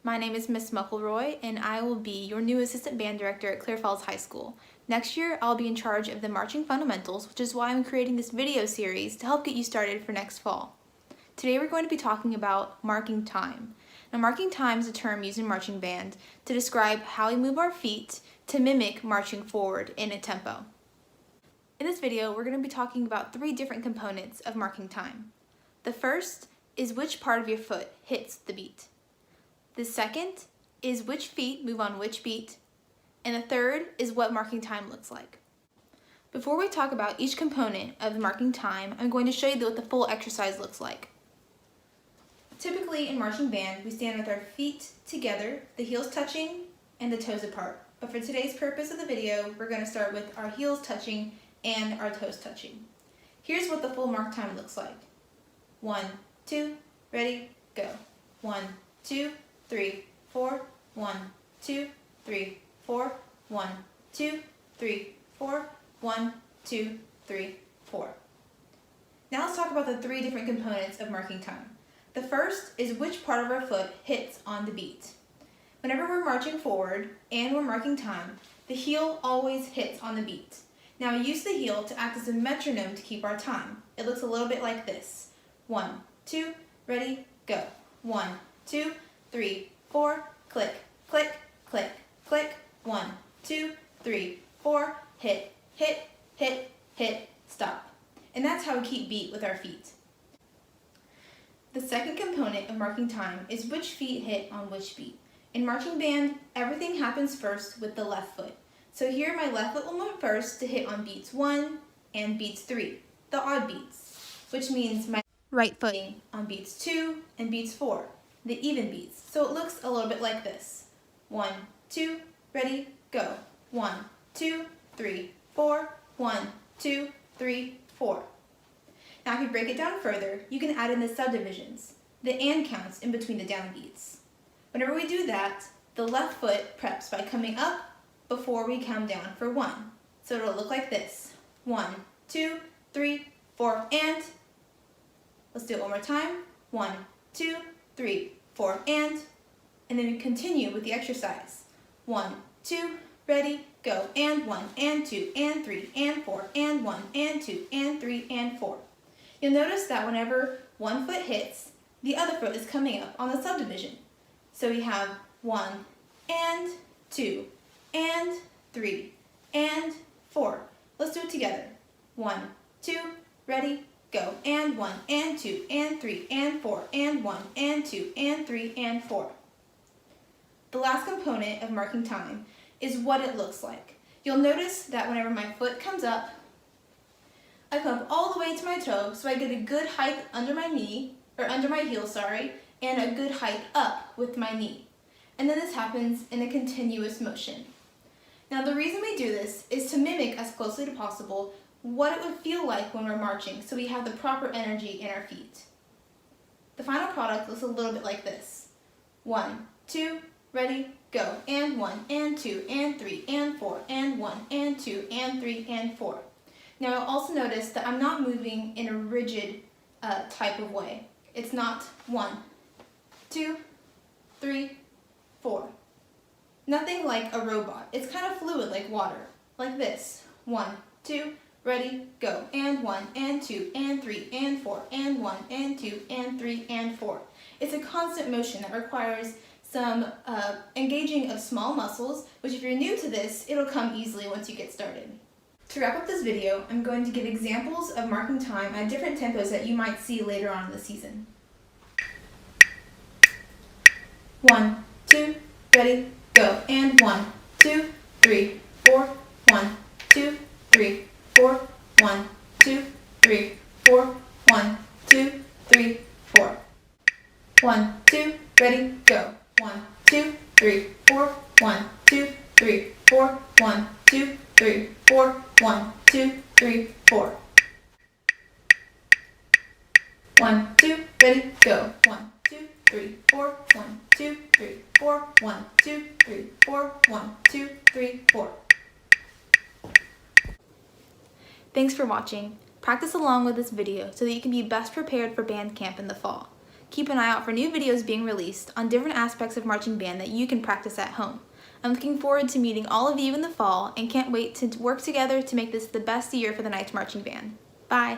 My name is Miss Muckleroy, and I will be your new Assistant Band Director at Clear Falls High School. Next year, I'll be in charge of the marching fundamentals, which is why I'm creating this video series to help get you started for next fall. Today, we're going to be talking about marking time. Now, marking time is a term used in marching band to describe how we move our feet to mimic marching forward in a tempo. In this video, we're going to be talking about 3 different components of marking time. The first is which part of your foot hits the beat. The second is which feet move on which beat. And the third is what marking time looks like. Before we talk about each component of the marking time, I'm going to show you what the full exercise looks like. Typically in marching band, we stand with our feet together, the heels touching and the toes apart. But for today's purpose of the video, we're going to start with our heels touching and our toes touching. Here's what the full mark time looks like. 1, 2, ready, go. 1, 2, 3, 4, 1, 2, 3, 4, 1, 2, 3, 4, 1, 2, 3, 4. Now let's talk about the 3 different components of marking time. The first is which part of our foot hits on the beat. Whenever we're marching forward and we're marking time, the heel always hits on the beat. Now we use the heel to act as a metronome to keep our time. It looks a little bit like this. 1, 2, ready, go. 1, 2, 3, 4, click, click, click, click. 1, 2, 3, 4, hit, hit, hit, hit, stop. And that's how we keep beat with our feet. The second component of marking time is which feet hit on which beat. In marching band, everything happens first with the left foot. So here my left foot will move first to hit on beats 1 and beats 3, the odd beats, which means my right foot on beats 2 and beats 4, the even beats. So it looks a little bit like this. 1, 2, ready, go. 1, 2, 3, 4, 1, 2, 3, 4. Now if you break it down further, you can add in the subdivisions, the and counts in between the down beats. Whenever we do that, the left foot preps by coming up before we come down for 1. So it'll look like this. 1, 2, 3, 4, and. Let's do it one more time. 1, 2, 3, 4, and then we continue with the exercise. 1, 2, ready, go, and 1, and 2, and 3, and 4, and 1, and 2, and 3, and 4. You'll notice that whenever one foot hits, the other foot is coming up on the subdivision. So we have 1, and 2, and 3, and 4. Let's do it together. 1, 2, ready, go, and 1, and 2, and 3, and 4, and 1, and 2, and 3, and 4. The last component of marking time is what it looks like. You'll notice that whenever my foot comes up, I come up all the way to my toe, so I get a good height under my knee, or under my heel, and a good height up with my knee. And then this happens in a continuous motion. Now the reason we do this is to mimic as closely as possible what it would feel like when we're marching, so we have the proper energy in our feet. The final product looks a little bit like this. 1, 2, ready, go, and 1, and 2, and 3, and 4, and 1, and 2, and 3, and 4. Now you'll also notice that I'm not moving in a rigid type of way. It's not 1, 2, 3, 4. Nothing like a robot. It's kind of fluid like water, like this. 1, 2, ready, go, and 1, and 2, and 3, and 4, and 1, and 2, and 3, and 4. It's a constant motion that requires some engaging of small muscles, which if you're new to this, it'll come easily once you get started. To wrap up this video, I'm going to give examples of marking time at different tempos that you might see later on in the season. 1, 2, ready, go, and 1, 2, 3, 4, 1, 2, 3, 4, 1, 2, 3, 4, 1, 2, 3, 4. 1, 2, ready, go. 1, 2, 3, 4, 1, 2, 3, 4, 1, 2, 3, 4, 1, 2, 3, 4. 1, 2, ready, go. 1, 2, 3, 4, 1, 2, 3, 4, 1, 2, 3, 4, 1, 2, 3, 4. Thanks for watching. Practice along with this video so that you can be best prepared for band camp in the fall. Keep an eye out for new videos being released on different aspects of marching band that you can practice at home. I'm looking forward to meeting all of you in the fall and can't wait to work together to make this the best year for the Knights Marching Band. Bye!